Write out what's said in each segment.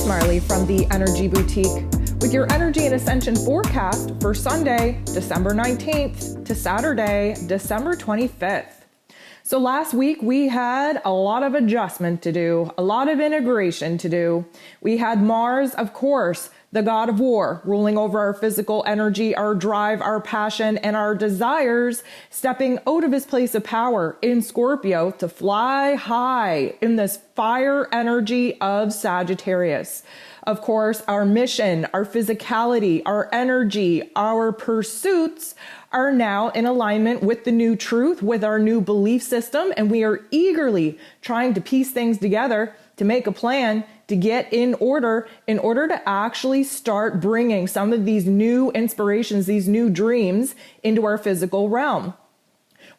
Marley from the Energy Boutique with your Energy and Ascension Forecast for Sunday, December 19th to Saturday, December 25th. So last week we had a lot of adjustment to do, a lot of integration to do. We had Mars, of course, the god of war, ruling over our physical energy, our drive, our passion, and our desires, stepping out of his place of power in Scorpio to fly high in this fire energy of Sagittarius. Of course, our mission, our physicality, our energy, our pursuits are now in alignment with the new truth, with our new belief system, and we are eagerly trying to piece things together to make a plan to get in order to actually start bringing some of these new inspirations, these new dreams into our physical realm.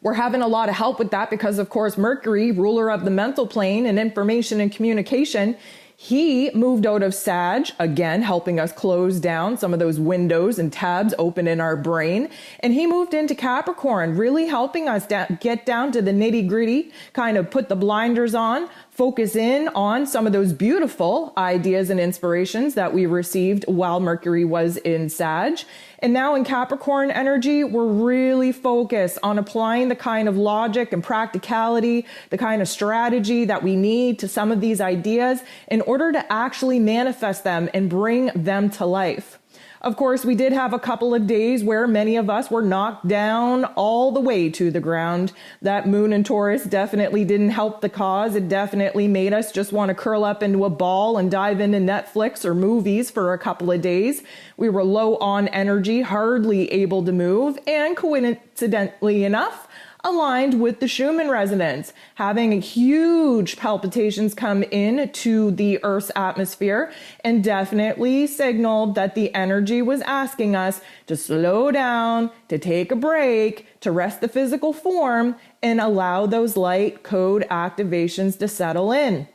We're having a lot of help with that because, of course, Mercury, ruler of the mental plane and information and communication, he moved out of Sag, again, helping us close down some of those windows and tabs open in our brain. And he moved into Capricorn, really helping us get down to the nitty gritty, kind of put the blinders on, focus in on some of those beautiful ideas and inspirations that we received while Mercury was in Sag. And now in Capricorn energy, we're really focused on applying the kind of logic and practicality, the kind of strategy that we need to some of these ideas in order to actually manifest them and bring them to life. Of course, we did have a couple of days where many of us were knocked down all the way to the ground. That moon in Taurus definitely didn't help the cause. It definitely made us just want to curl up into a ball and dive into Netflix or movies for a couple of days. We were low on energy, hardly able to move, and coincidentally enough, aligned with the Schumann Resonance, having huge palpitations come in to the Earth's atmosphere and definitely signaled that the energy was asking us to slow down, to take a break, to rest the physical form and allow those light code activations to settle in.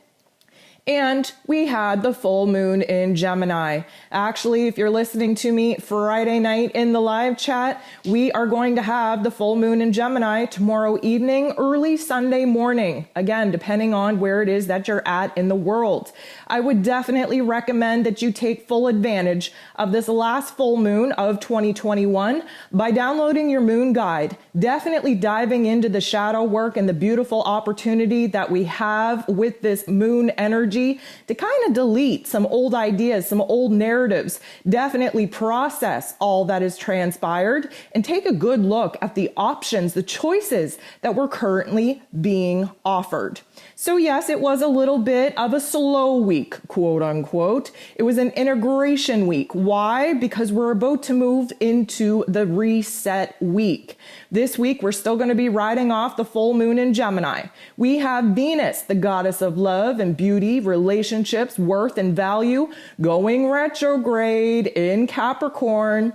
And we had the full moon in Gemini. Actually, if you're listening to me Friday night in the live chat, we are going to have the full moon in Gemini tomorrow evening, early Sunday morning. Again, depending on where it is that you're at in the world. I would definitely recommend that you take full advantage of this last full moon of 2021 by downloading your moon guide, definitely diving into the shadow work and the beautiful opportunity that we have with this moon energy to kind of delete some old ideas, some old narratives, definitely process all that is transpired and take a good look at the options, the choices that were currently being offered. So yes, it was a little bit of a slow week, quote unquote. It was an integration week. Why? Because we're about to move into the reset week. This week, we're still going to be riding off the full moon in Gemini. We have Venus, the goddess of love and beauty, relationships, worth, and value, going retrograde in Capricorn.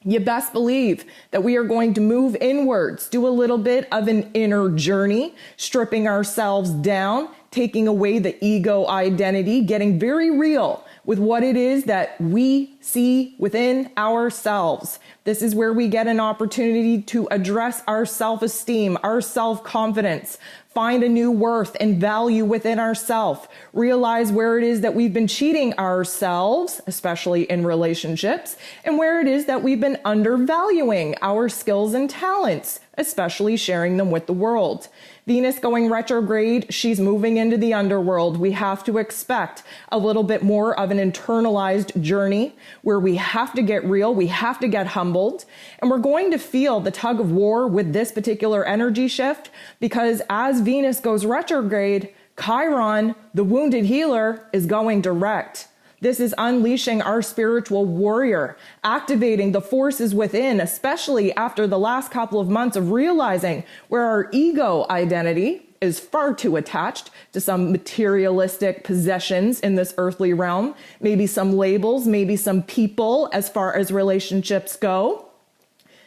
You best believe that we are going to move inwards, do a little bit of an inner journey, stripping ourselves down, taking away the ego identity, getting very real with what it is that we see within ourselves. This is where we get an opportunity to address our self-esteem, our self-confidence, find a new worth and value within ourselves, realize where it is that we've been cheating ourselves, especially in relationships, and where it is that we've been undervaluing our skills and talents, especially sharing them with the world. Venus going retrograde, she's moving into the underworld. We have to expect a little bit more of an internalized journey where we have to get real, we have to get humbled, and we're going to feel the tug of war with this particular energy shift because as Venus goes retrograde, Chiron, the wounded healer, is going direct. This is unleashing our spiritual warrior, activating the forces within, especially after the last couple of months of realizing where our ego identity is far too attached to some materialistic possessions in this earthly realm, maybe some labels, maybe some people as far as relationships go.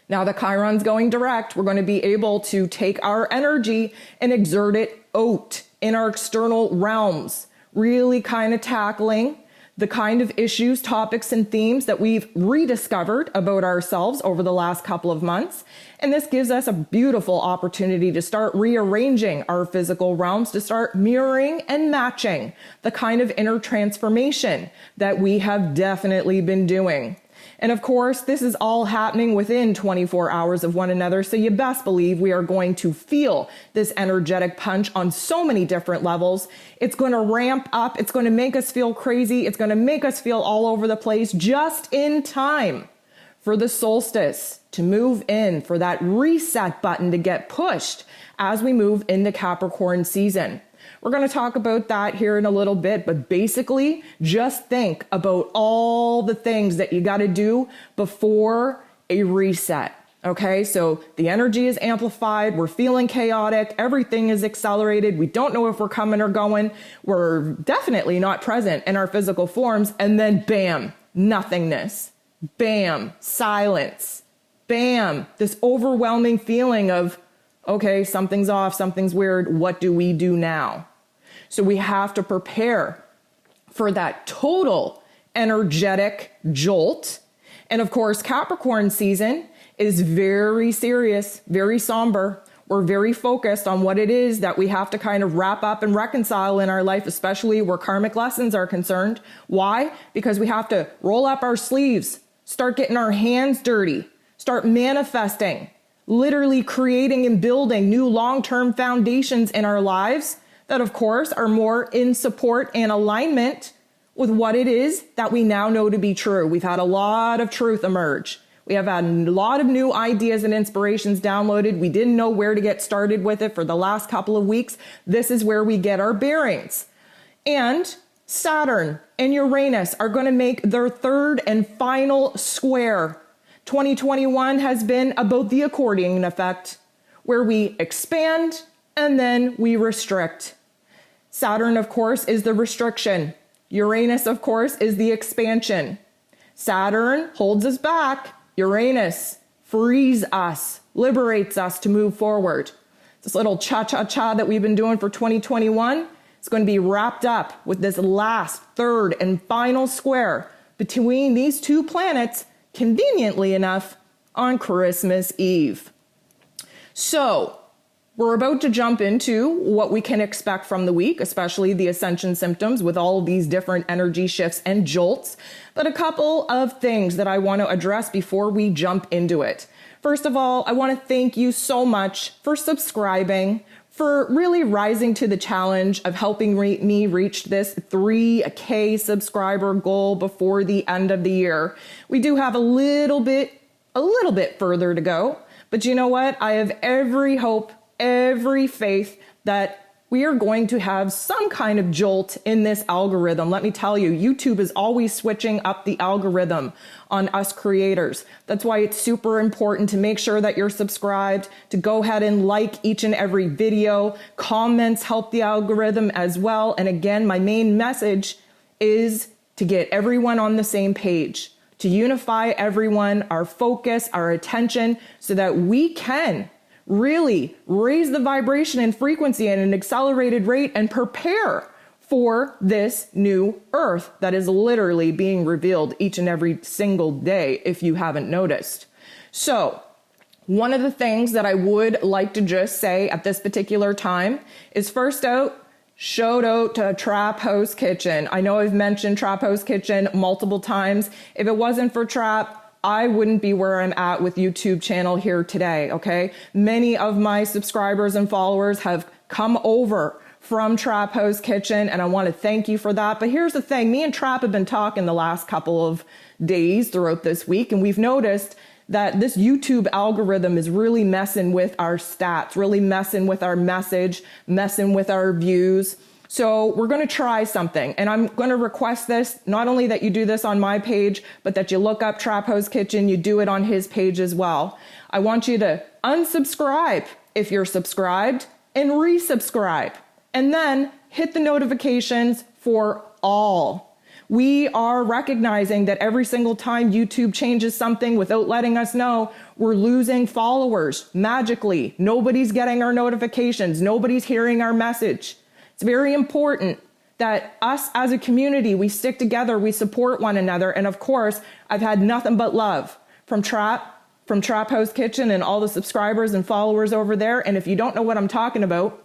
Now that Chiron's going direct, we're going to be able to take our energy and exert it out in our external realms, really kind of tackling the kind of issues, topics, and themes that we've rediscovered about ourselves over the last couple of months. And this gives us a beautiful opportunity to start rearranging our physical realms, to start mirroring and matching the kind of inner transformation that we have definitely been doing. And of course, this is all happening within 24 hours of one another, so you best believe we are going to feel this energetic punch on so many different levels. It's going to ramp up, it's going to make us feel crazy, it's going to make us feel all over the place just in time for the solstice to move in, for that reset button to get pushed as we move into Capricorn season. We're going to talk about that here in a little bit, but basically just think about all the things that you got to do before a reset. Okay, so the energy is amplified, we're feeling chaotic, everything is accelerated, we don't know if we're coming or going, we're definitely not present in our physical forms, and then bam, nothingness, bam, silence, bam, this overwhelming feeling of, okay, something's off, something's weird, what do we do now? So we have to prepare for that total energetic jolt. And of course, Capricorn season is very serious, very somber. We're very focused on what it is that we have to kind of wrap up and reconcile in our life, especially where karmic lessons are concerned. Why? Because we have to roll up our sleeves, start getting our hands dirty, start manifesting, literally creating and building new long-term foundations in our lives that, of course, are more in support and alignment with what it is that we now know to be true. We've had a lot of truth emerge. We have had a lot of new ideas and inspirations downloaded. We didn't know where to get started with it for the last couple of weeks. This is where we get our bearings. And Saturn and Uranus are going to make their third and final square. 2021 has been about the accordion effect, where we expand and then we restrict. Saturn, of course, is the restriction. Uranus, of course, is the expansion. Saturn holds us back. Uranus frees us, liberates us to move forward. This little cha-cha-cha that we've been doing for 2021 is going to be wrapped up with this last, third, and final square between these two planets, conveniently enough, on Christmas Eve. So, we're about to jump into what we can expect from the week, especially the Ascension Symptoms with all of these different energy shifts and jolts. But a couple of things that I want to address before we jump into it. First of all, I want to thank you so much for subscribing, for really rising to the challenge of helping me reach this 3K subscriber goal before the end of the year. We do have a little bit further to go, but you know what? I have every hope, every faith that we are going to have some kind of jolt in this algorithm. Let me tell you, YouTube is always switching up the algorithm on us creators. That's why it's super important to make sure that you're subscribed, to go ahead and like each and every video. Comments help the algorithm as well. And again, my main message is to get everyone on the same page, to unify everyone, our focus, our attention, so that we can really raise the vibration and frequency at an accelerated rate and prepare for this new Earth that is literally being revealed each and every single day, if you haven't noticed. So, one of the things that I would like to just say at this particular time is shout out to Trap House Kitchen. I know I've mentioned Trap House Kitchen multiple times. If it wasn't for Trap, I wouldn't be where I'm at with YouTube channel here today, okay? Many of my subscribers and followers have come over from Trap House Kitchen, and I want to thank you for that. But here's the thing, me and Trap have been talking the last couple of days throughout this week, and we've noticed that this YouTube algorithm is really messing with our stats, really messing with our message, messing with our views. So we're going to try something, and I'm going to request this, not only that you do this on my page, but that you look up Trap House Kitchen, you do it on his page as well. I want you to unsubscribe if you're subscribed and resubscribe, and then hit the notifications for all. We are recognizing that every single time YouTube changes something without letting us know, we're losing followers magically. Nobody's getting our notifications. Nobody's hearing our message. It's very important that us as a community, we stick together, we support one another. And of course, I've had nothing but love from Trap House Kitchen and all the subscribers and followers over there. And if you don't know what I'm talking about,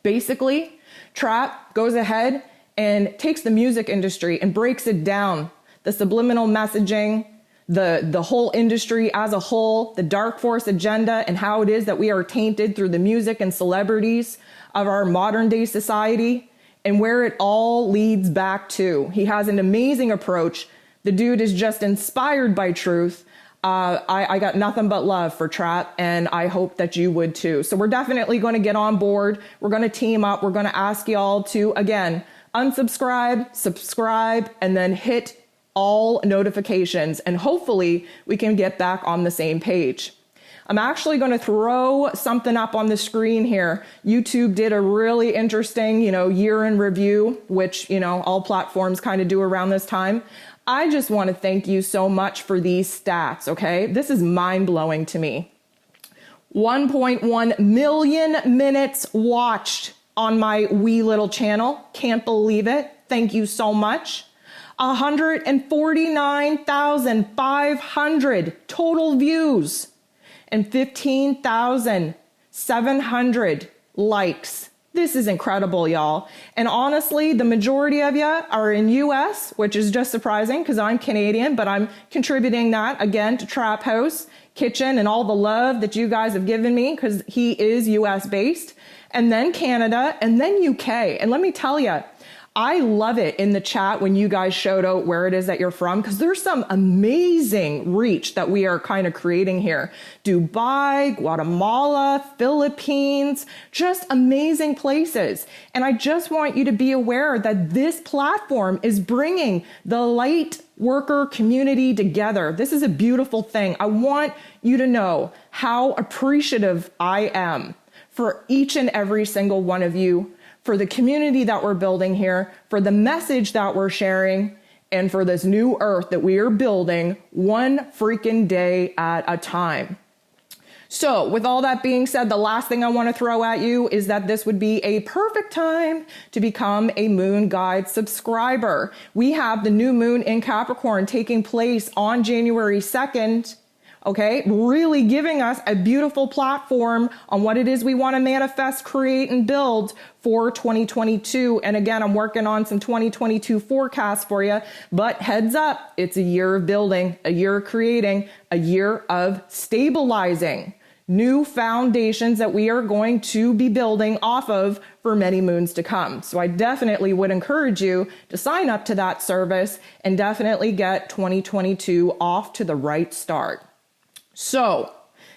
basically, Trap goes ahead and takes the music industry and breaks it down. The subliminal messaging, the whole industry as a whole, the dark force agenda, and how it is that we are tainted through the music and celebrities of our modern day society, and where it all leads back to. He has an amazing approach. The dude is just inspired by truth. I got nothing but love for Trap, and I hope that you would too. So we're definitely going to get on board. We're going to team up. We're going to ask y'all to, again, unsubscribe, subscribe, and then hit all notifications. And hopefully we can get back on the same page. I'm actually going to throw something up on the screen here. YouTube did a really interesting, year in review, which, all platforms kind of do around this time. I just want to thank you so much for these stats, okay? This is mind-blowing to me. 1.1 million minutes watched on my wee little channel. Can't believe it. Thank you so much. 149,500 total views and 15,700 likes. This is incredible, y'all. And honestly, the majority of you are in US, which is just surprising because I'm Canadian, but I'm contributing that again to Trap House Kitchen and all the love that you guys have given me because he is US based, and then Canada, and then UK. And let me tell you, I love it in the chat when you guys showed out where it is that you're from, because there's some amazing reach that we are kind of creating here. Dubai, Guatemala, Philippines, just amazing places. And I just want you to be aware that this platform is bringing the light worker community together. This is a beautiful thing. I want you to know how appreciative I am for each and every single one of you, for the community that we're building here, for the message that we're sharing, and for this new earth that we are building one freaking day at a time. So with all that being said, the last thing I want to throw at you is that this would be a perfect time to become a Moon Guide subscriber. We have the new moon in Capricorn taking place on January 2nd. Okay, really giving us a beautiful platform on what it is we want to manifest, create, and build for 2022. And again, I'm working on some 2022 forecasts for you, but heads up, it's a year of building, a year of creating, a year of stabilizing new foundations that we are going to be building off of for many moons to come. So I definitely would encourage you to sign up to that service and definitely get 2022 off to the right start. So,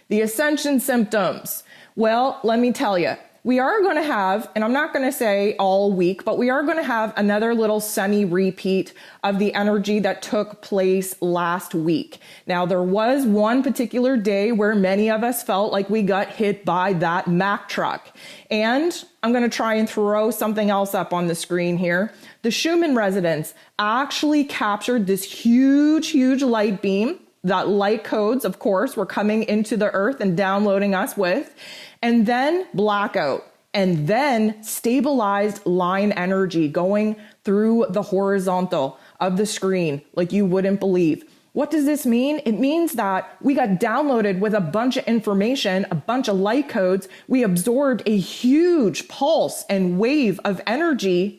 the Ascension Symptoms. Well, let me tell you, we are going to have, and I'm not going to say all week, but we are going to have another little semi-repeat of the energy that took place last week. Now, there was one particular day where many of us felt like we got hit by that Mack truck. And I'm going to try and throw something else up on the screen here. The Schumann Resonance actually captured this huge light beam that light codes, of course, were coming into the earth and downloading us with, and then blackout, and then stabilized line energy going through the horizontal of the screen like you wouldn't believe. What does this mean? It means that we got downloaded with a bunch of information, a bunch of light codes. We absorbed a huge pulse and wave of energy.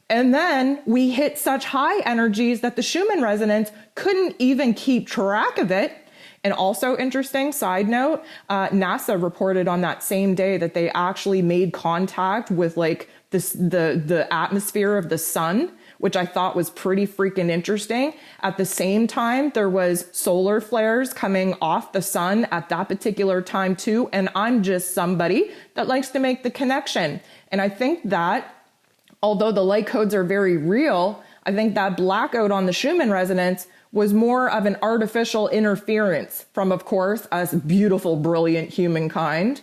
And then we hit such high energies that the Schumann resonance couldn't even keep track of it. And also interesting side note, NASA reported on that same day that they actually made contact with like the atmosphere of the sun, which I thought was pretty freaking interesting. At the same time, there was solar flares coming off the sun at that particular time too. And I'm just somebody that likes to make the connection. And I think that although the light codes are very real, I think that blackout on the Schumann resonance was more of an artificial interference from, of course, us beautiful, brilliant humankind.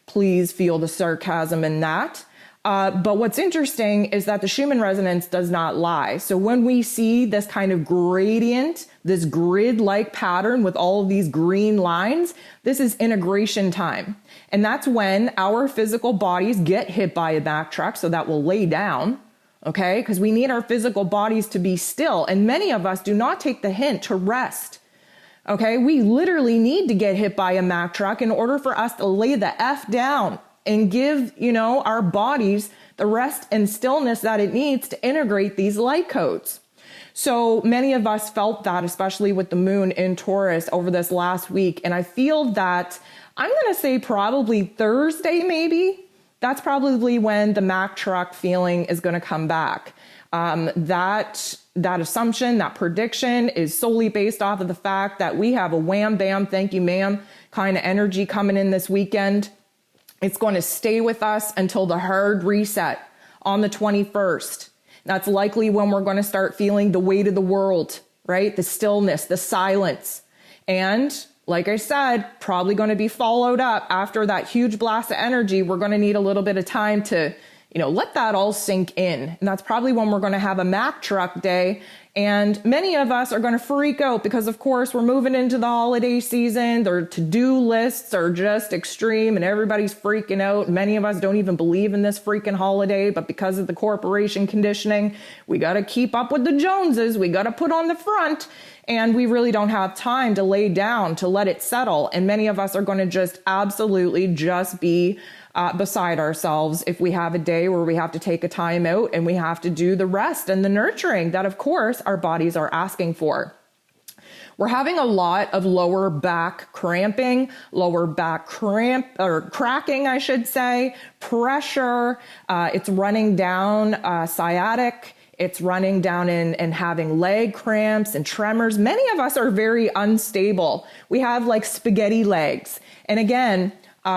Please feel the sarcasm in that. But what's interesting is that the Schumann resonance does not lie. So when we see this kind of gradient, this grid-like pattern with all of these green lines, this is integration time. And that's when our physical bodies get hit by a Mack truck, so that will lay down, okay? Because we need our physical bodies to be still. And many of us do not take the hint to rest, okay? We literally need to get hit by a Mack truck in order for us to lay the F down and give, our bodies the rest and stillness that it needs to integrate these light codes. So many of us felt that, especially with the moon in Taurus over this last week. And I feel that, I'm going to say probably Thursday, maybe. That's probably when the Mack truck feeling is going to come back. That assumption, that prediction is solely based off of the fact that we have a wham, bam, thank you, ma'am kind of energy coming in this weekend. It's going to stay with us until the hard reset on the 21st. That's likely when we're going to start feeling the weight of the world, right? The stillness, the silence. And like I said, probably going to be followed up after that huge blast of energy. We're going to need a little bit of time to, let that all sink in. And that's probably when we're going to have a Mack truck day. And many of us are going to freak out because, of course, we're moving into the holiday season. Their to-do lists are just extreme and everybody's freaking out. Many of us don't even believe in this freaking holiday, but because of the corporation conditioning, we got to keep up with the Joneses. We got to put on the front, and we really don't have time to lay down, to let it settle. And many of us are going to just absolutely just be beside ourselves if we have a day where we have to take a time out and we have to do the rest and the nurturing that, of course, our bodies are asking for. We're having a lot of lower back cramping, cracking, I should say, pressure. It's running down sciatic. It's running down and having leg cramps and tremors. Many of us are very unstable. We have like spaghetti legs. And again,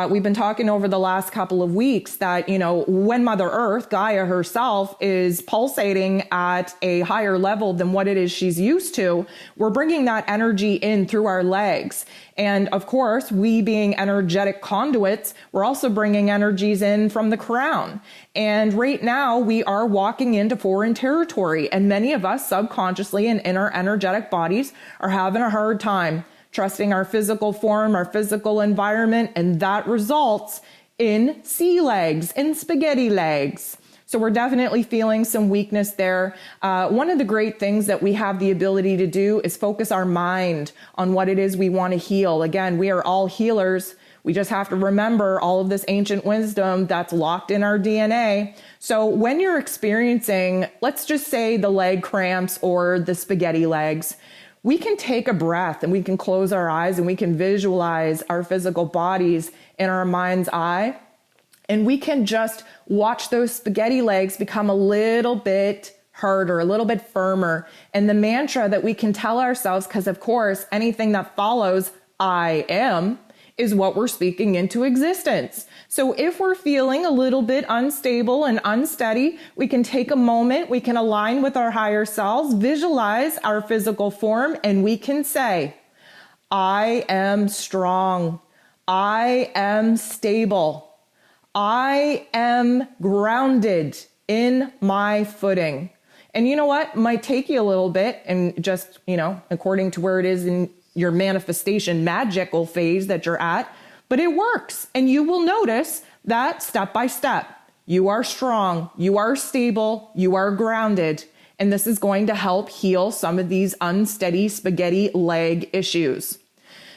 we've been talking over the last couple of weeks that, when Mother Earth, Gaia herself, is pulsating at a higher level than what it is she's used to, we're bringing that energy in through our legs. And of course, we being energetic conduits, we're also bringing energies in from the crown. And right now we are walking into foreign territory, and many of us subconsciously and in our energetic bodies are having a hard time trusting our physical form, our physical environment, and that results in sea legs, in spaghetti legs. So we're definitely feeling some weakness there. One of the great things that we have the ability to do is focus our mind on what it is we want to heal. Again, we are all healers. We just have to remember all of this ancient wisdom that's locked in our DNA. So when you're experiencing, let's just say the leg cramps or the spaghetti legs, we can take a breath and we can close our eyes and we can visualize our physical bodies in our mind's eye. And we can just watch those spaghetti legs become a little bit harder, a little bit firmer. And the mantra that we can tell ourselves, because of course, anything that follows I am is what we're speaking into existence. So if we're feeling a little bit unstable and unsteady, we can take a moment, we can align with our higher selves, visualize our physical form, and we can say, I am strong. I am stable. I am grounded in my footing. And you know what? Might take you a little bit and just, according to where it is in your manifestation magical phase that you're at, but it works. And you will notice that step by step, you are strong, you are stable, you are grounded. And this is going to help heal some of these unsteady spaghetti leg issues.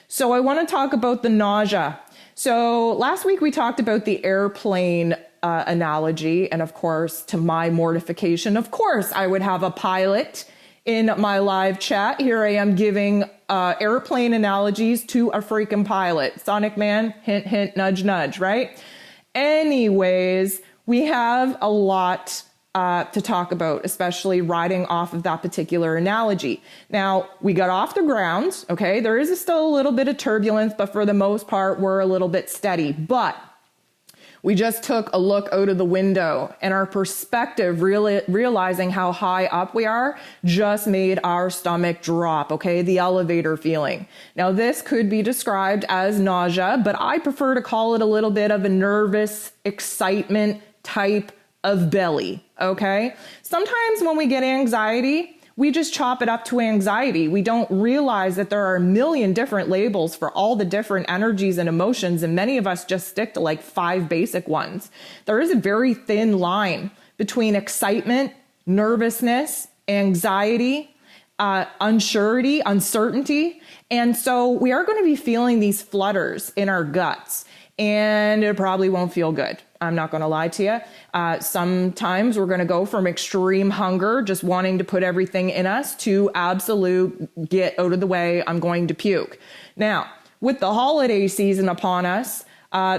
So I want to talk about the nausea. So last week we talked about the airplane analogy. And of course, to my mortification, of course, I would have a pilot in my live chat. Here I am giving airplane analogies to a freaking pilot. Sonic Man, hint, hint, nudge, nudge, right? Anyways, we have a lot to talk about, especially riding off of that particular analogy. Now, we got off the ground, okay? There is still a little bit of turbulence, but for the most part, we're a little bit steady. But we just took a look out of the window, and our perspective, realizing how high up we are, just made our stomach drop, okay? The elevator feeling. Now, this could be described as nausea, but I prefer to call it a little bit of a nervous excitement type of belly, okay? Sometimes when we get anxiety, we just chop it up to anxiety. We don't realize that there are a million different labels for all the different energies and emotions, and many of us just stick to like 5 basic ones. There is a very thin line between excitement, nervousness, anxiety, unsurety, uncertainty. And so we are going to be feeling these flutters in our guts, and it probably won't feel good. I'm not going to lie to you. Sometimes we're going to go from extreme hunger, just wanting to put everything in us, to absolute get out of the way, I'm going to puke. Now, with the holiday season upon us,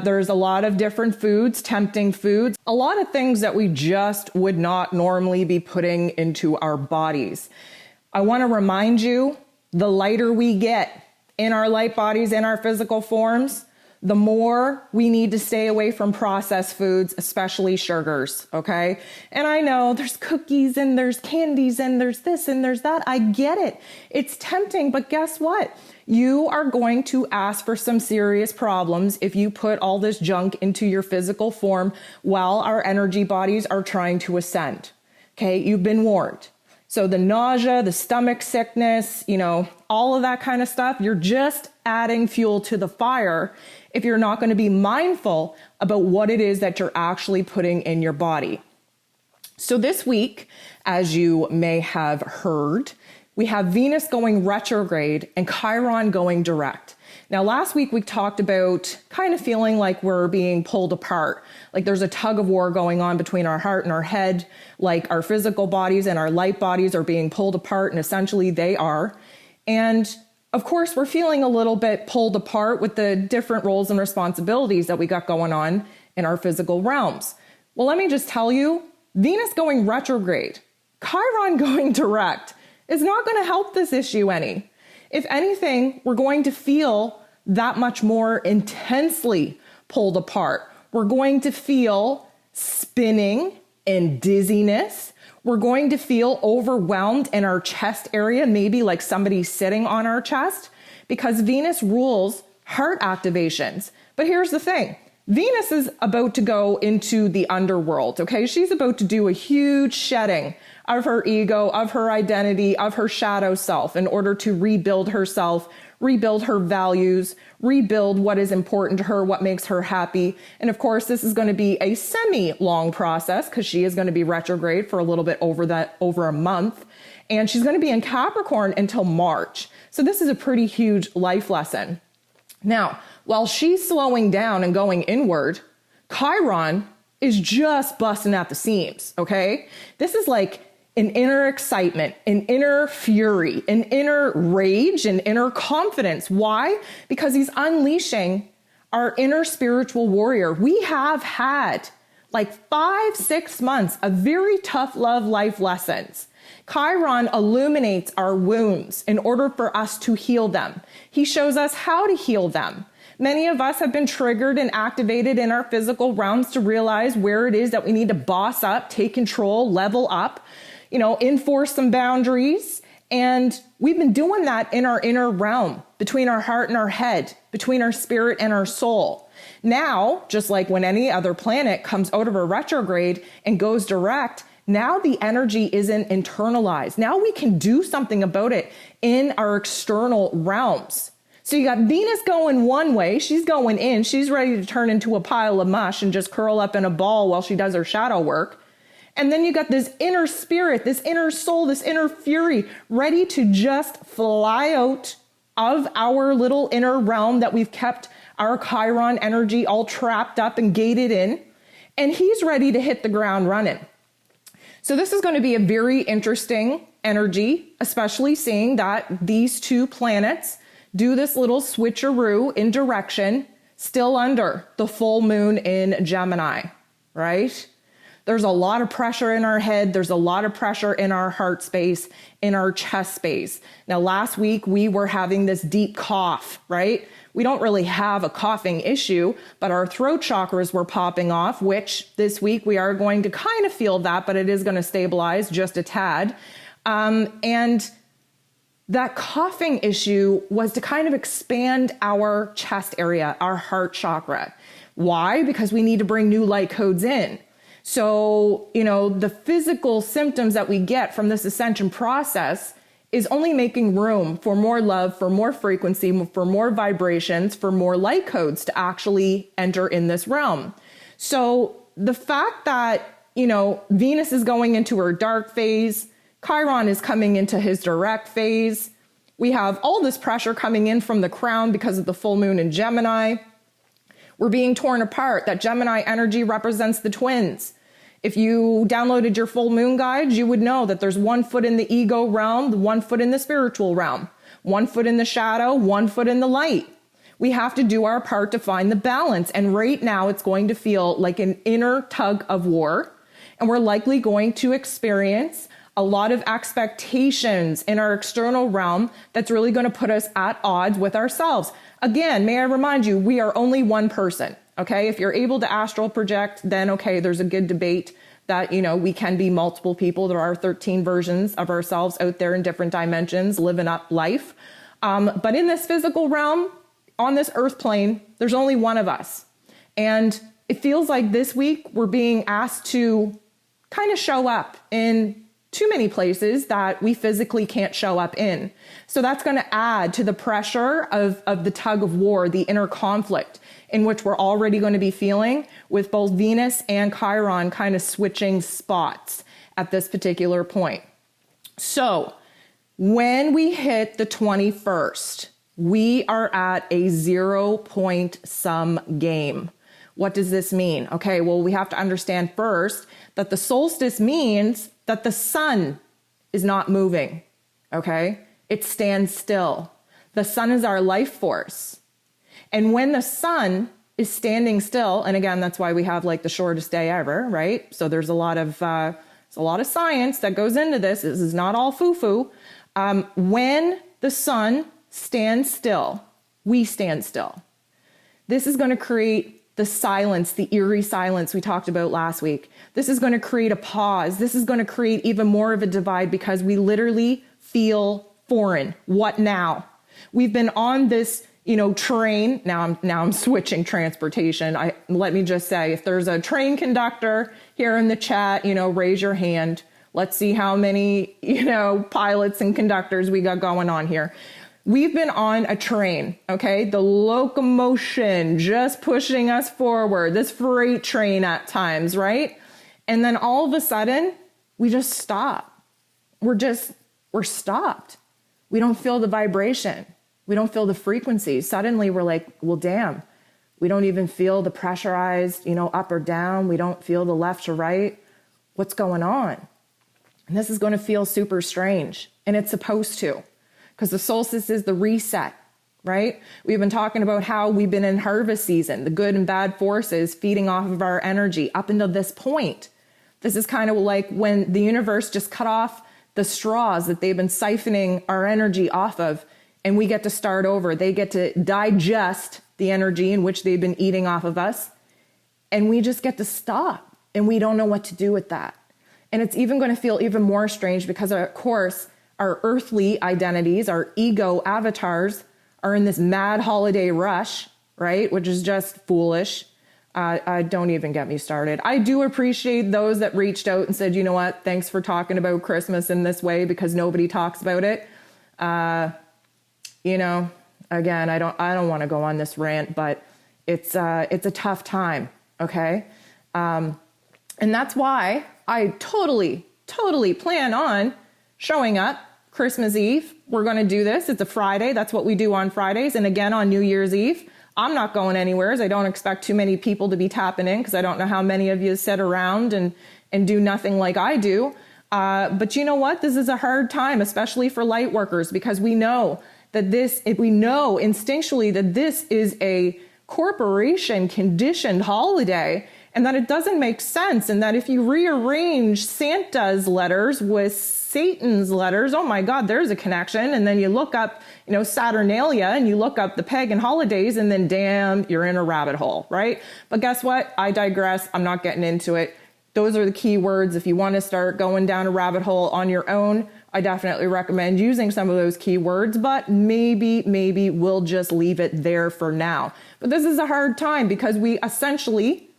there's a lot of different foods, tempting foods, a lot of things that we just would not normally be putting into our bodies. I want to remind you, the lighter we get in our light bodies, in our physical forms, the more we need to stay away from processed foods, especially sugars, okay? And I know there's cookies and there's candies and there's this and there's that. I get it. It's tempting, but guess what? You are going to ask for some serious problems if you put all this junk into your physical form while our energy bodies are trying to ascend, okay? You've been warned. So the nausea, the stomach sickness, all of that kind of stuff, you're just adding fuel to the fire if you're not going to be mindful about what it is that you're actually putting in your body. So this week, as you may have heard, we have Venus going retrograde and Chiron going direct. Now, last week we talked about kind of feeling like we're being pulled apart, like there's a tug of war going on between our heart and our head, like our physical bodies and our light bodies are being pulled apart, and essentially they are. And of course, we're feeling a little bit pulled apart with the different roles and responsibilities that we got going on in our physical realms. Well, let me just tell you, Venus going retrograde, Chiron going direct is not going to help this issue any. If anything, we're going to feel that much more intensely pulled apart. We're going to feel spinning and dizziness. We're going to feel overwhelmed in our chest area, maybe like somebody's sitting on our chest, because Venus rules heart activations. But here's the thing. Venus is about to go into the underworld, okay? She's about to do a huge shedding of her ego, of her identity, of her shadow self in order to rebuild herself, rebuild her values, rebuild what is important to her, what makes her happy. And of course, this is going to be a semi-long process because she is going to be retrograde for a little bit over a month. And she's going to be in Capricorn until March. So this is a pretty huge life lesson. Now, while she's slowing down and going inward, Chiron is just busting at the seams, okay? This is like an inner excitement, an inner fury, an inner rage, an inner confidence. Why? Because he's unleashing our inner spiritual warrior. We have had like 5-6 months of very tough love life lessons. Chiron illuminates our wounds in order for us to heal them. He shows us how to heal them. Many of us have been triggered and activated in our physical realms to realize where it is that we need to boss up, take control, level up, enforce some boundaries. And we've been doing that in our inner realm, between our heart and our head, between our spirit and our soul. Now, just like when any other planet comes out of a retrograde and goes direct, now the energy isn't internalized. Now we can do something about it in our external realms. So you got Venus going one way, she's going in, she's ready to turn into a pile of mush and just curl up in a ball while she does her shadow work. And then you got this inner spirit, this inner soul, this inner fury ready to just fly out of our little inner realm that we've kept our Chiron energy all trapped up and gated in. And he's ready to hit the ground running. So this is going to be a very interesting energy, especially seeing that these two planets do this little switcheroo in direction, still under the full moon in Gemini, right? There's a lot of pressure in our head. There's a lot of pressure in our heart space, in our chest space. Now, last week we were having this deep cough, right? We don't really have a coughing issue, but our throat chakras were popping off, which this week we are going to kind of feel that, but it is going to stabilize just a tad. And that coughing issue was to kind of expand our chest area, our heart chakra. Why? Because we need to bring new light codes in. So, the physical symptoms that we get from this ascension process is only making room for more love, for more frequency, for more vibrations, for more light codes to actually enter in this realm. So the fact that Venus is going into her dark phase. Chiron is coming into his direct phase. We have all this pressure coming in from the crown because of the full moon in Gemini. We're being torn apart. That Gemini energy represents the twins. If you downloaded your full moon guides, you would know that there's 1 foot in the ego realm, 1 foot in the spiritual realm, 1 foot in the shadow, 1 foot in the light. We have to do our part to find the balance. And right now it's going to feel like an inner tug of war. And we're likely going to experience a lot of expectations in our external realm that's really going to put us at odds with ourselves. Again, may I remind you, we are only one person, okay? If you're able to astral project, then okay, there's a good debate that, we can be multiple people. There are 13 versions of ourselves out there in different dimensions living up life. But in this physical realm, on this earth plane, there's only one of us. And it feels like this week we're being asked to kind of show up in too many places that we physically can't show up in. So that's going to add to the pressure of the tug of war, the inner conflict in which we're already going to be feeling with both Venus and Chiron kind of switching spots at this particular point. So when we hit the 21st, we are at a 0-point sum game. What does this mean? Okay, well, we have to understand first that the solstice means that the sun is not moving, okay? It stands still. The sun is our life force. And when the sun is standing still, and again, that's why we have like the shortest day ever, right? So there's a lot of science that goes into this. This is not all foo-foo. When the sun stands still, we stand still. This is going to create the silence, the eerie silence we talked about last week. This is going to create a pause. This is going to create even more of a divide because we literally feel foreign. What now? We've been on this, train. Now I'm switching transportation. Let me just say, if there's a train conductor here in the chat, raise your hand. Let's see how many, pilots and conductors we got going on here. We've been on a train, okay? The locomotion just pushing us forward, this freight train at times, right? And then all of a sudden, we just stop. We're stopped. We don't feel the vibration. We don't feel the frequency. Suddenly we're like, well, damn, we don't even feel the pressurized, up or down. We don't feel the left or right. What's going on? And this is going to feel super strange, and it's supposed to. Because the solstice is the reset, right? We've been talking about how we've been in harvest season, the good and bad forces feeding off of our energy up until this point. This is kind of like when the universe just cut off the straws that they've been siphoning our energy off of, and we get to start over. They get to digest the energy in which they've been eating off of us, and we just get to stop, and we don't know what to do with that. And it's even going to feel even more strange because, of course, our earthly identities, our ego avatars are in this mad holiday rush, right? Which is just foolish. Don't even get me started. I do appreciate those that reached out and said, you know what, thanks for talking about Christmas in this way because nobody talks about it. Again, I don't want to go on this rant, but it's a tough time, okay? And that's why I totally plan on showing up Christmas Eve. We're going to do this. It's a Friday. That's what we do on Fridays. And again, on New Year's Eve, I'm not going anywhere. I don't expect too many people to be tapping in because I don't know how many of you sit around and do nothing like I do. But you know what? This is a hard time, especially for light workers, because we know instinctually that this is a corporation conditioned holiday, and that it doesn't make sense, and that if you rearrange Santa's letters with Satan's letters, oh my God, there's a connection. And then you look up, Saturnalia, and you look up the pagan holidays, and then damn, you're in a rabbit hole, right? But guess what? I digress. I'm not getting into it. Those are the key words. If you want to start going down a rabbit hole on your own, I definitely recommend using some of those keywords, but maybe we'll just leave it there for now. But this is a hard time because we essentially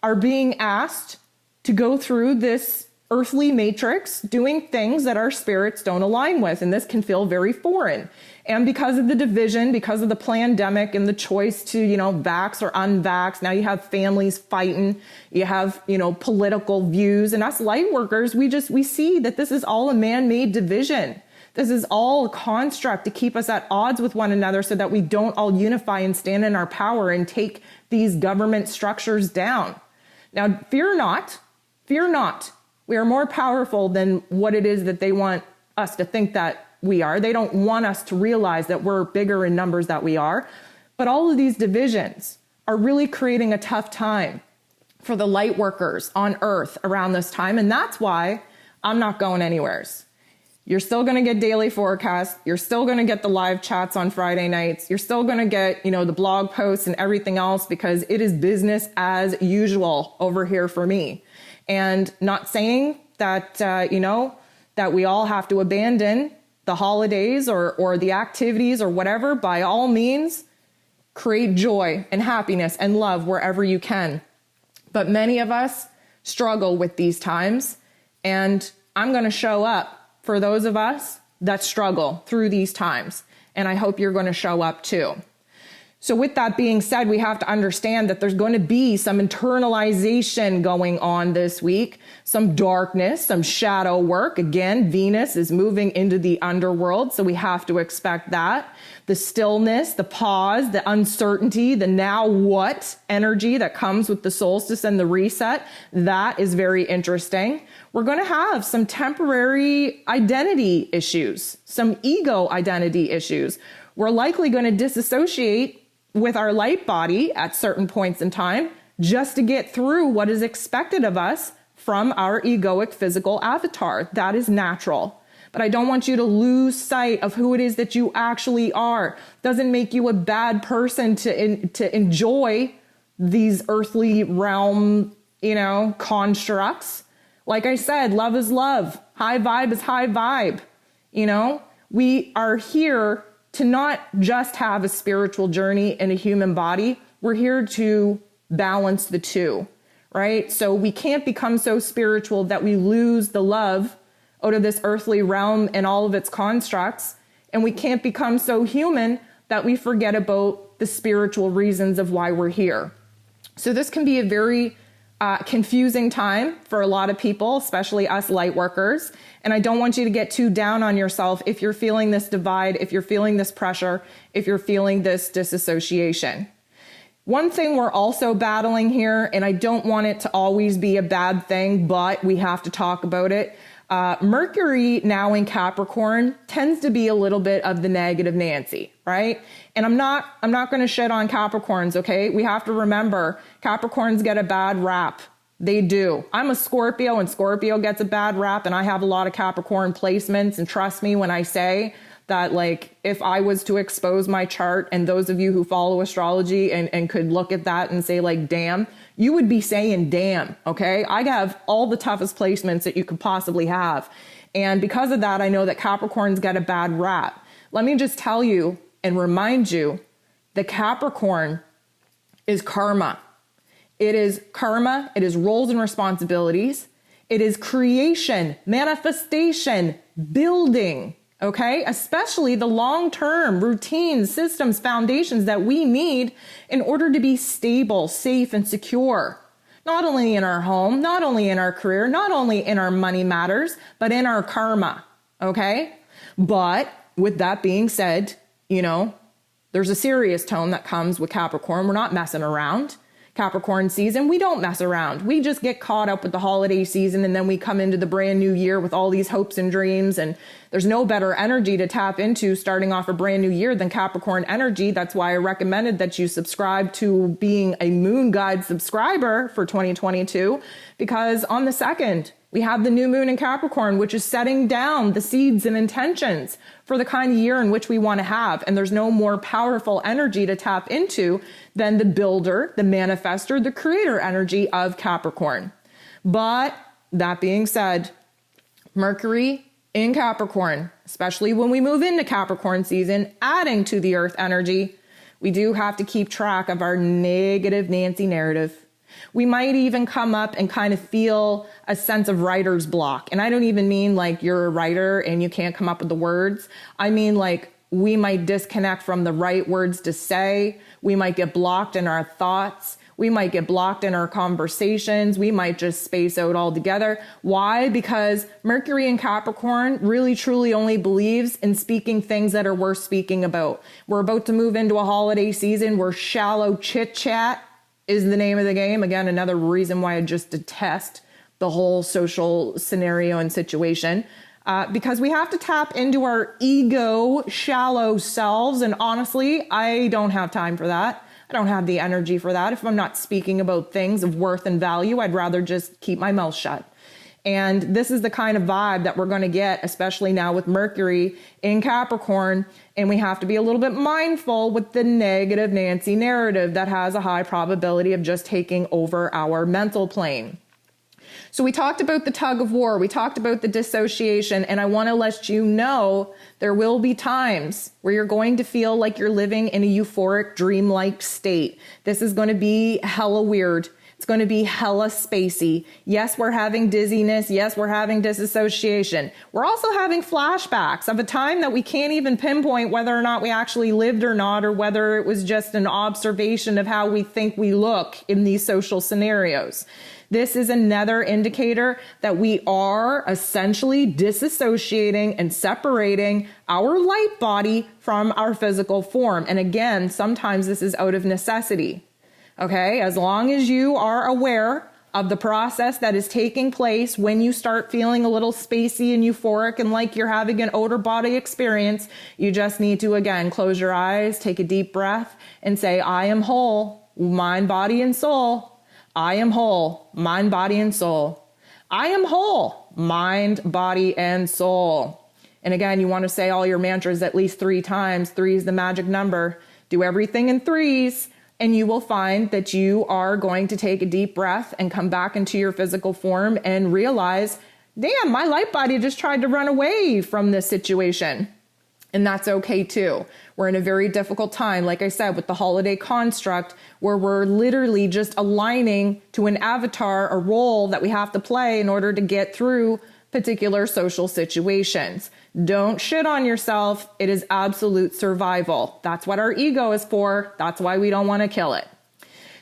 are being asked to go through this earthly matrix doing things that our spirits don't align with. And this can feel very foreign. And because of the division, because of the pandemic and the choice to, vax or unvax, now you have families fighting, you have, political views. And us light workers, we see that this is all a man-made division. This is all a construct to keep us at odds with one another so that we don't all unify and stand in our power and take these government structures down. Now, fear not. We are more powerful than what it is that they want us to think that we are. They don't want us to realize that we're bigger in numbers than we are. But all of these divisions are really creating a tough time for the light workers on Earth around this time. And that's why I'm not going anywheres. You're still going to get daily forecasts. You're still going to get the live chats on Friday nights. You're still going to get, the blog posts and everything else, because it is business as usual over here for me. And not saying that, that we all have to abandon the holidays or the activities or whatever. By all means, create joy and happiness and love wherever you can. But many of us struggle with these times, and I'm going to show up for those of us that struggle through these times. And I hope you're going to show up too. So with that being said, we have to understand that there's going to be some internalization going on this week, some darkness, some shadow work. Again, Venus is moving into the underworld, so we have to expect that. The stillness, the pause, the uncertainty, the now what energy that comes with the solstice and the reset, that is very interesting. We're going to have some temporary identity issues, some ego identity issues. We're likely going to disassociate with our light body at certain points in time just to get through what is expected of us from our egoic physical avatar. That is natural. But I don't want you to lose sight of who it is that you actually are. Doesn't make you a bad person to enjoy these earthly realm, constructs. Like I said, love is love. High vibe is high vibe. We are here to not just have a spiritual journey in a human body. We're here to balance the two, right? So we can't become so spiritual that we lose the love out of this earthly realm and all of its constructs. And we can't become so human that we forget about the spiritual reasons of why we're here. So this can be a very confusing time for a lot of people, especially us light workers. And I don't want you to get too down on yourself if you're feeling this divide, if you're feeling this pressure, if you're feeling this disassociation. One thing we're also battling here, and I don't want it to always be a bad thing, but we have to talk about it. Mercury now in Capricorn tends to be a little bit of the negative Nancy, right? And I'm not going to shit on Capricorns, okay? We have to remember Capricorns get a bad rap. They do. I'm a Scorpio, and Scorpio gets a bad rap, and I have a lot of Capricorn placements. And trust me when I say that, like, if I was to expose my chart, and those of you who follow astrology and could look at that and say, like, damn, you would be saying damn, okay? I have all the toughest placements that you could possibly have. And because of that, I know that Capricorns get a bad rap. Let me just tell you and remind you that Capricorn is karma. It is karma. It is roles and responsibilities. It is creation, manifestation, building, okay? Especially the long-term routines, systems, foundations that we need in order to be stable, safe, and secure. Not only in our home, not only in our career, not only in our money matters, but in our karma, okay? But with that being said, there's a serious tone that comes with Capricorn. We're not messing around. Capricorn season, we don't mess around. We just get caught up with the holiday season, and then we come into the brand new year with all these hopes and dreams, and there's no better energy to tap into starting off a brand new year than Capricorn energy. That's why I recommended that you subscribe to being a Moon Guide subscriber for 2022, because on the 2nd, we have the new moon in Capricorn, which is setting down the seeds and intentions for the kind of year in which we want to have. And there's no more powerful energy to tap into than the builder, the manifester, the creator energy of Capricorn. But that being said, Mercury in Capricorn, especially when we move into Capricorn season, adding to the earth energy, we do have to keep track of our negative Nancy narrative. We might even come up and kind of feel a sense of writer's block. And I don't even mean like you're a writer and you can't come up with the words. I mean like we might disconnect from the right words to say. We might get blocked in our thoughts. We might get blocked in our conversations. We might just space out altogether. Why? Because Mercury in Capricorn really truly only believes in speaking things that are worth speaking about. We're about to move into a holiday season where shallow chit chat is the name of the game. Again, another reason why I just detest the whole social scenario and situation. Because we have to tap into our ego, shallow selves. And honestly, I don't have time for that. I don't have the energy for that. If I'm not speaking about things of worth and value, I'd rather just keep my mouth shut. And this is the kind of vibe that we're going to get, especially now with Mercury in Capricorn. And we have to be a little bit mindful with the negative Nancy narrative that has a high probability of just taking over our mental plane. So we talked about the tug of war. We talked about the dissociation. And I want to let you know there will be times where you're going to feel like you're living in a euphoric, dreamlike state. This is going to be hella weird. It's going to be hella spacey. Yes, we're having dizziness. Yes, we're having disassociation. We're also having flashbacks of a time that we can't even pinpoint whether or not we actually lived or not, or whether it was just an observation of how we think we look in these social scenarios. This is another indicator that we are essentially disassociating and separating our light body from our physical form. And again, sometimes this is out of necessity. Okay, as long as you are aware of the process that is taking place when you start feeling a little spacey and euphoric and like you're having an outer body experience, you just need to, again, close your eyes, take a deep breath, and say, I am whole, mind, body, and soul. I am whole, mind, body, and soul. I am whole, mind, body, and soul. And again, you want to say all your mantras at least 3 times. 3 is the magic number. Do everything in 3s, and you will find that you are going to take a deep breath and come back into your physical form and realize, damn, my light body just tried to run away from this situation. And that's okay too. We're in a very difficult time, like I said, with the holiday construct, where we're literally just aligning to an avatar, a role that we have to play in order to get through particular social situations. Don't shit on yourself. It is absolute survival. That's what our ego is for. That's why we don't want to kill it.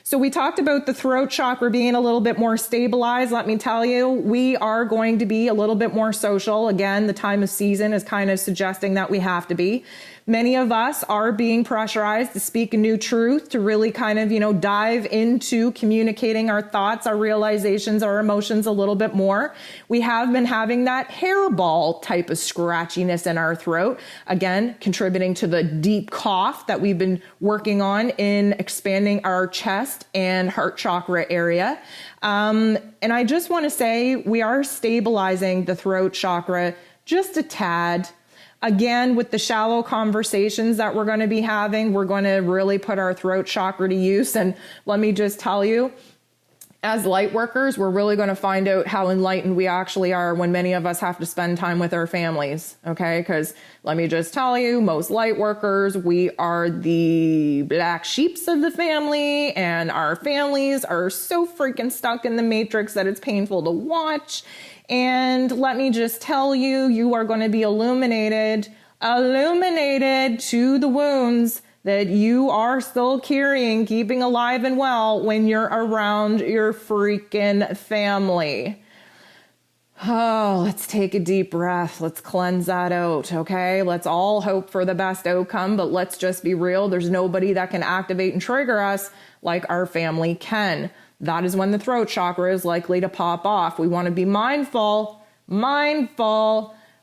So we talked about the throat chakra being a little bit more stabilized. Let me tell you, we are going to be a little bit more social. Again, the time of season is kind of suggesting that we have to be. Many of us are being pressurized to speak a new truth, to really kind of, dive into communicating our thoughts, our realizations, our emotions a little bit more. We have been having that hairball type of scratchiness in our throat, again, contributing to the deep cough that we've been working on in expanding our chest and heart chakra area. And I just want to say we are stabilizing the throat chakra just a tad. Again, with the shallow conversations that we're going to be having, we're going to really put our throat chakra to use. And let me just tell you, as light workers, we're really going to find out how enlightened we actually are when many of us have to spend time with our families. Okay, because let me just tell you, most light workers, we are the black sheeps of the family, and our families are so freaking stuck in the matrix that it's painful to watch. And let me just tell you, you are going to be illuminated to the wounds that you are still carrying, keeping alive and well when you're around your freaking family. Oh, let's take a deep breath. Let's cleanse that out, okay? Let's all hope for the best outcome, but let's just be real. There's nobody that can activate and trigger us like our family can. That is when the throat chakra is likely to pop off. We want to be mindful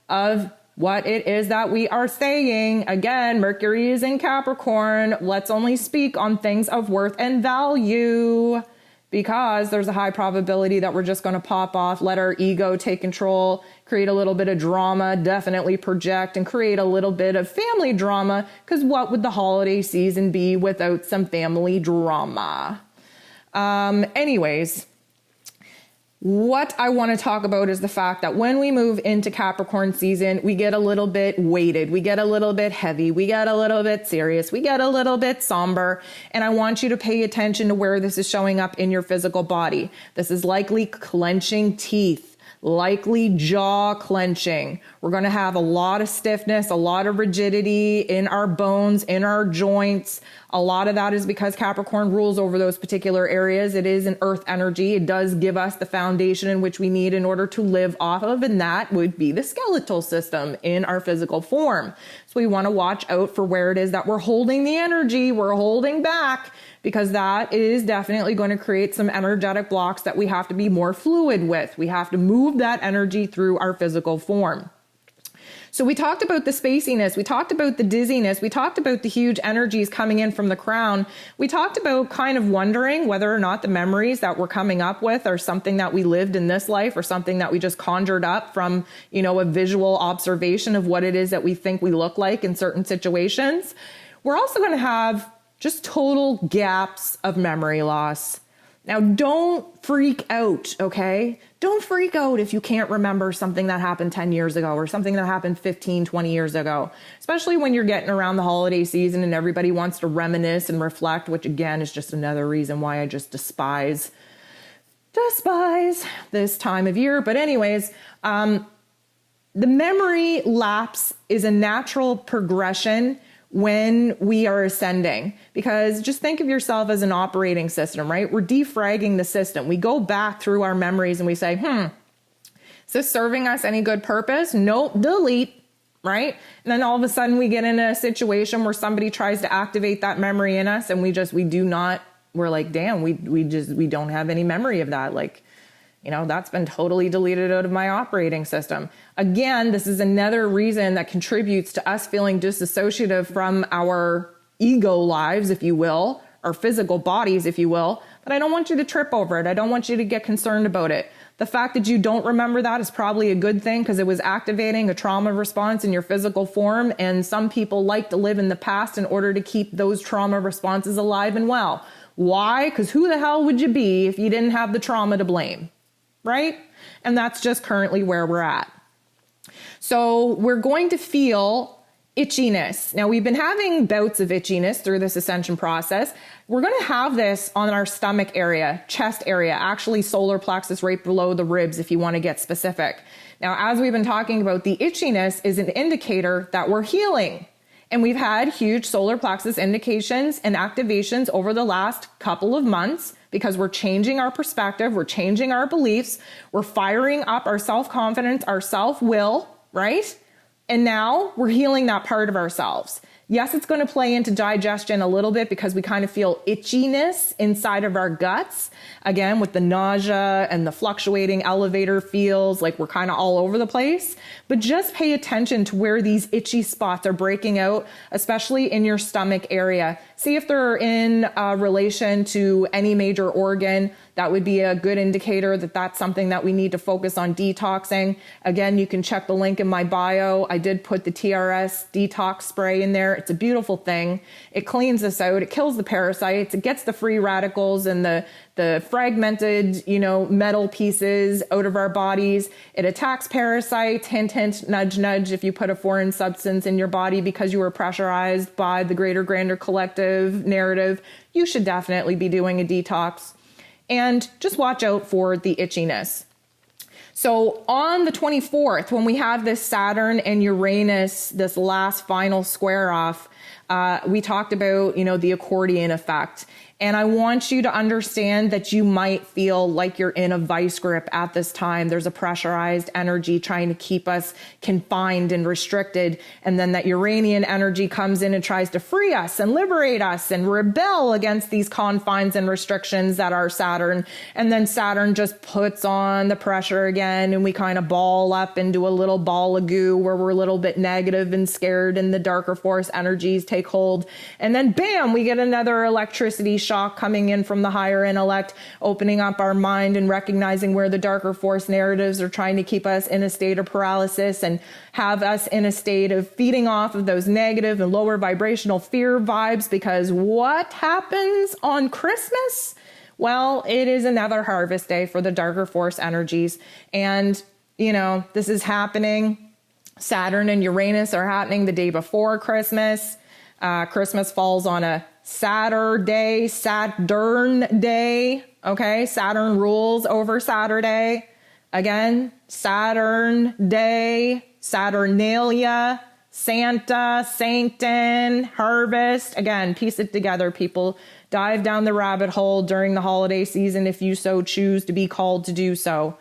of what it is that we are saying. Again, Mercury is in Capricorn. Let's only speak on things of worth and value, because there's a high probability that we're just going to pop off, let our ego take control, create a little bit of drama, definitely project and create a little bit of family drama, because what would the holiday season be without some family drama? Anyways, What I want to talk about is the fact that when we move into Capricorn season, we get a little bit weighted, we get a little bit heavy, we get a little bit serious, we get a little bit somber. And I want you to pay attention to where this is showing up in your physical body. This is likely clenching teeth, likely jaw clenching. We're going to have a lot of stiffness, a lot of rigidity in our bones, in our joints. A lot of that is because Capricorn rules over those particular areas. It is an earth energy. It does give us the foundation in which we need in order to live off of, and that would be the skeletal system in our physical form. So we want to watch out for where it is that we're holding the energy, we're holding back, because that is definitely going to create some energetic blocks that we have to be more fluid with. We have to move that energy through our physical form. So we talked about the spaciness, we talked about the dizziness, we talked about the huge energies coming in from the crown. We talked about kind of wondering whether or not the memories that we're coming up with are something that we lived in this life or something that we just conjured up from, a visual observation of what it is that we think we look like in certain situations. We're also going to have just total gaps of memory loss. Now, don't freak out, okay? Don't freak out if you can't remember something that happened 10 years ago or something that happened 15, 20 years ago, especially when you're getting around the holiday season and everybody wants to reminisce and reflect, which again is just another reason why I just despise this time of year. But anyways, the memory lapse is a natural progression when we are ascending, because just think of yourself as an operating system, right? We're defragging the system. We go back through our memories and we say, is this serving us any good purpose? Nope, delete, right? And then all of a sudden we get in a situation where somebody tries to activate that memory in us and we're like, damn, we don't have any memory of that. That's been totally deleted out of my operating system. Again, this is another reason that contributes to us feeling disassociative from our ego lives, if you will, our physical bodies, if you will. But I don't want you to trip over it. I don't want you to get concerned about it. The fact that you don't remember that is probably a good thing because it was activating a trauma response in your physical form. And some people like to live in the past in order to keep those trauma responses alive and well. Why? Because who the hell would you be if you didn't have the trauma to blame? Right? And that's just currently where we're at. So we're going to feel itchiness. Now, we've been having bouts of itchiness through this ascension process. We're going to have this on our stomach area, chest area, actually solar plexus right below the ribs if you want to get specific. Now, as we've been talking about, the itchiness is an indicator that we're healing. And we've had huge solar plexus indications and activations over the last couple of months because we're changing our perspective, we're changing our beliefs, we're firing up our self-confidence, our self-will, right? And now we're healing that part of ourselves. Yes, it's going to play into digestion a little bit because we kind of feel itchiness inside of our guts. Again, with the nausea and the fluctuating elevator feels like we're kind of all over the place. But just pay attention to where these itchy spots are breaking out, especially in your stomach area. See if they're in relation to any major organ. That would be a good indicator that that's something that we need to focus on detoxing. Again, you can check the link in my bio. I did put the TRS detox spray in there. It's a beautiful thing. It cleans us out. It kills the parasites. It gets the free radicals and the fragmented, metal pieces out of our bodies. It attacks parasites. Hint, hint, nudge, nudge. If you put a foreign substance in your body because you were pressurized by the greater, grander collective narrative, you should definitely be doing a detox. And just watch out for the itchiness. So on the 24th, when we have this Saturn and Uranus, this last final square off, we talked about, the accordion effect. And I want you to understand that you might feel like you're in a vice grip at this time. There's a pressurized energy trying to keep us confined and restricted. And then that Uranian energy comes in and tries to free us and liberate us and rebel against these confines and restrictions that are Saturn. And then Saturn just puts on the pressure again and we kind of ball up into a little ball of goo where we're a little bit negative and scared and the darker force energies take hold. And then bam, we get another electricity shock coming in from the higher intellect, opening up our mind and recognizing where the darker force narratives are trying to keep us in a state of paralysis and have us in a state of feeding off of those negative and lower vibrational fear vibes. Because what happens on Christmas? Well, it is another harvest day for the darker force energies. And, this is happening. Saturn and Uranus are happening the day before Christmas. Christmas falls on a Saturn day. Okay. Saturn rules over Saturday. Again, Saturn day, Saturnalia, Santa, Sancton, harvest. Again, piece it together, people. Dive down the rabbit hole during the holiday season if you so choose to be called to do so.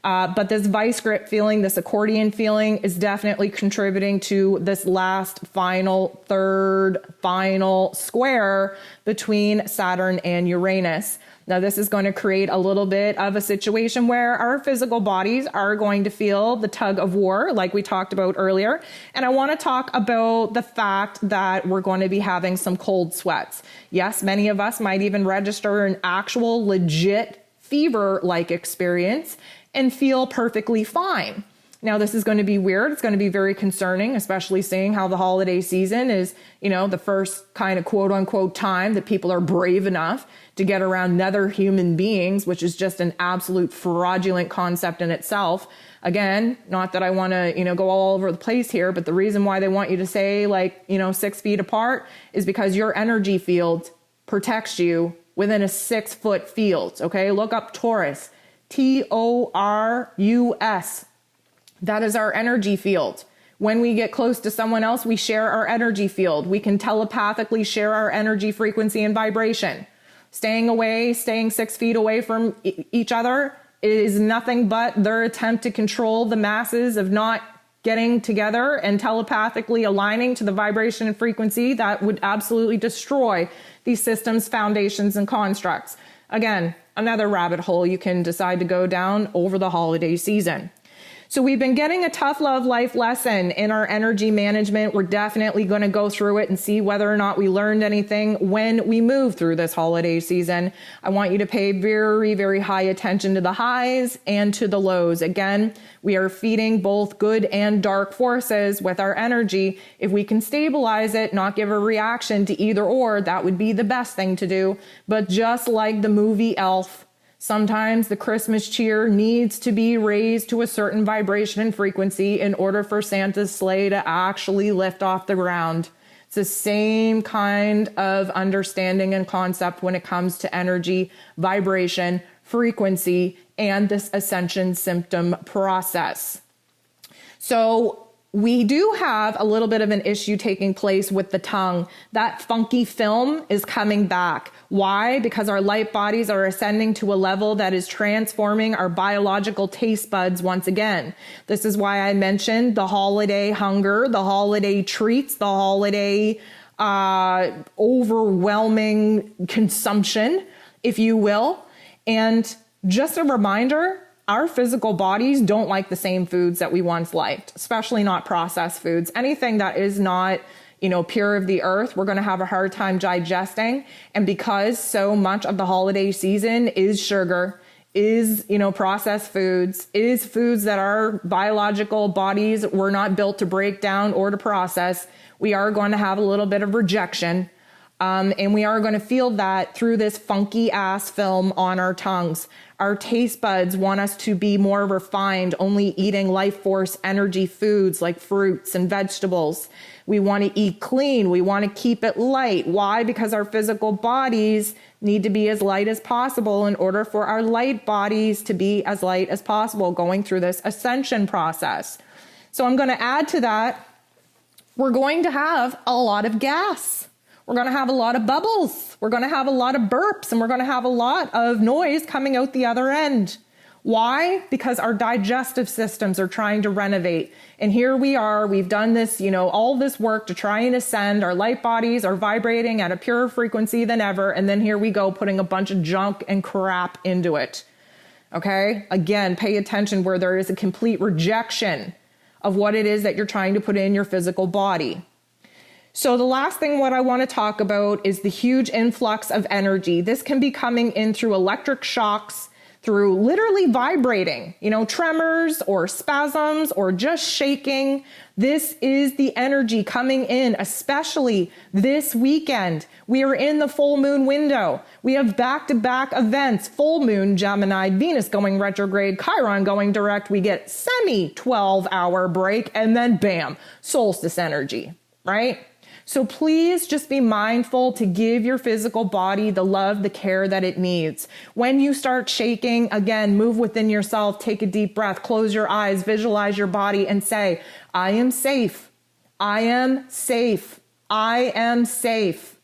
But this vice grip feeling, this accordion feeling is definitely contributing to this third final square between Saturn and Uranus. Now, this is going to create a little bit of a situation where our physical bodies are going to feel the tug of war, like we talked about earlier. And I want to talk about the fact that we're going to be having some cold sweats. Yes, many of us might even register an actual legit fever-like experience and feel perfectly fine. Now, this is going to be weird. It's going to be very concerning, especially seeing how the holiday season is, the first kind of quote unquote time that people are brave enough to get around other human beings, which is just an absolute fraudulent concept in itself. Again, not that I want to, go all over the place here, but the reason why they want you to say 6 feet apart is because your energy field protects you within a 6-foot field. Okay. Look up Taurus, Taurus. That is our energy field. When we get close to someone else, we share our energy field. We can telepathically share our energy frequency and vibration. Staying 6 feet away from each other is nothing but their attempt to control the masses of not getting together and telepathically aligning to the vibration and frequency that would absolutely destroy these systems, foundations, and constructs. Again, another rabbit hole you can decide to go down over the holiday season. So we've been getting a tough love life lesson in our energy management. We're definitely going to go through it and see whether or not we learned anything when we move through this holiday season. I want you to pay very, very high attention to the highs and to the lows. Again, we are feeding both good and dark forces with our energy. If we can stabilize it, not give a reaction to either or, that would be the best thing to do. But just like the movie Elf, sometimes the Christmas cheer needs to be raised to a certain vibration and frequency in order for Santa's sleigh to actually lift off the ground. It's the same kind of understanding and concept when it comes to energy, vibration, frequency, and this ascension symptom process. So we do have a little bit of an issue taking place with the tongue. That funky film is coming back. Why? Because our light bodies are ascending to a level that is transforming our biological taste buds once again. This is why I mentioned the holiday hunger, the holiday treats, the holiday overwhelming consumption, if you will. And just a reminder, our physical bodies don't like the same foods that we once liked, especially not processed foods. Anything that is not, pure of the earth, we're going to have a hard time digesting. And because so much of the holiday season is sugar, is, processed foods, is foods that our biological bodies were not built to break down or to process, we are going to have a little bit of rejection. And we are going to feel that through this funky ass film on our tongues. Our taste buds want us to be more refined, only eating life force energy foods like fruits and vegetables. We want to eat clean. We want to keep it light. Why? Because our physical bodies need to be as light as possible in order for our light bodies to be as light as possible going through this ascension process. So I'm going to add to that, we're going to have a lot of gas. We're going to have a lot of bubbles. We're going to have a lot of burps, and we're going to have a lot of noise coming out the other end. Why? Because our digestive systems are trying to renovate. And here we are, we've done this, all this work to try and ascend. Our light bodies are vibrating at a purer frequency than ever. And then here we go, putting a bunch of junk and crap into it. Okay? Again, pay attention where there is a complete rejection of what it is that you're trying to put in your physical body. So the last thing what I want to talk about is the huge influx of energy. This can be coming in through electric shocks. through literally vibrating, tremors or spasms or just shaking. This is the energy coming in, especially this weekend. We are in the full moon window. We have back-to-back events, full moon, Gemini, Venus going retrograde, Chiron going direct. We get semi-12-hour break, and then bam, solstice energy, right? So please just be mindful to give your physical body the love, the care that it needs. When you start shaking, again, move within yourself, take a deep breath, close your eyes, visualize your body and say, I am safe. I am safe. I am safe.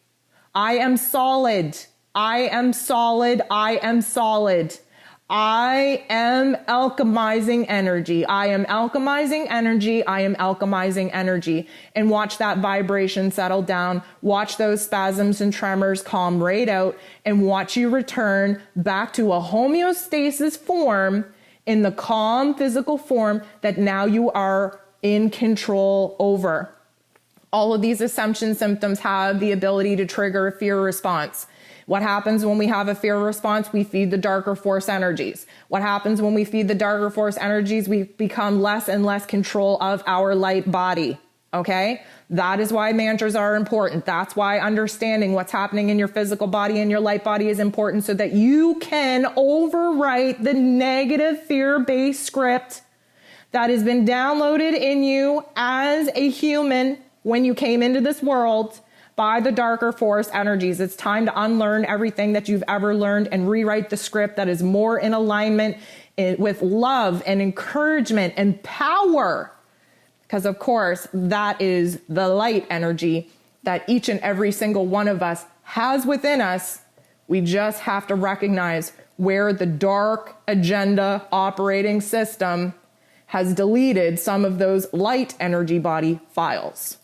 I am solid. I am solid. I am solid. I am alchemizing energy. I am alchemizing energy. I am alchemizing energy. And watch that vibration settle down. Watch those spasms and tremors calm right out, and watch you return back to a homeostasis form, in the calm physical form that now you are in control over. All of these Ascension symptoms have the ability to trigger a fear response. What happens when we have a fear response? We feed the darker force energies. What happens when we feed the darker force energies? We become less and less control of our light body. Okay? That is why mantras are important. That's why understanding what's happening in your physical body and your light body is important, so that you can overwrite the negative fear-based script that has been downloaded in you as a human when you came into this world by the darker force energies. It's time to unlearn everything that you've ever learned and rewrite the script that is more in alignment with love and encouragement and power. Because of course, that is the light energy that each and every single one of us has within us. We just have to recognize where the dark agenda operating system has deleted some of those light energy body files.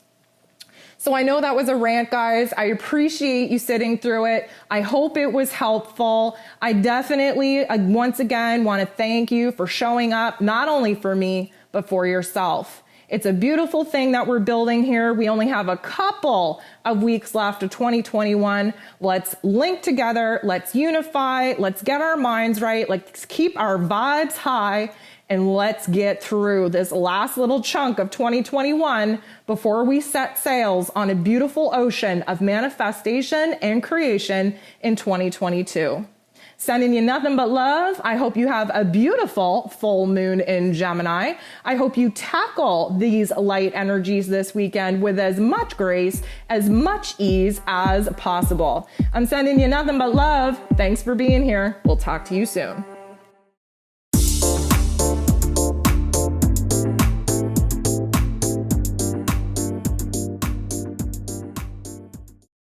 So I know that was a rant, guys. I appreciate you sitting through it. I hope it was helpful. I definitely, once again, want to thank you for showing up, not only for me, but for yourself. It's a beautiful thing that we're building here. We only have a couple of weeks left of 2021. Let's link together. Let's unify. Let's get our minds right. Let's keep our vibes high. And let's get through this last little chunk of 2021 before we set sails on a beautiful ocean of manifestation and creation in 2022. Sending you nothing but love. I hope you have a beautiful full moon in Gemini. I hope you tackle these light energies this weekend with as much grace, as much ease as possible. I'm sending you nothing but love. Thanks for being here. We'll talk to you soon.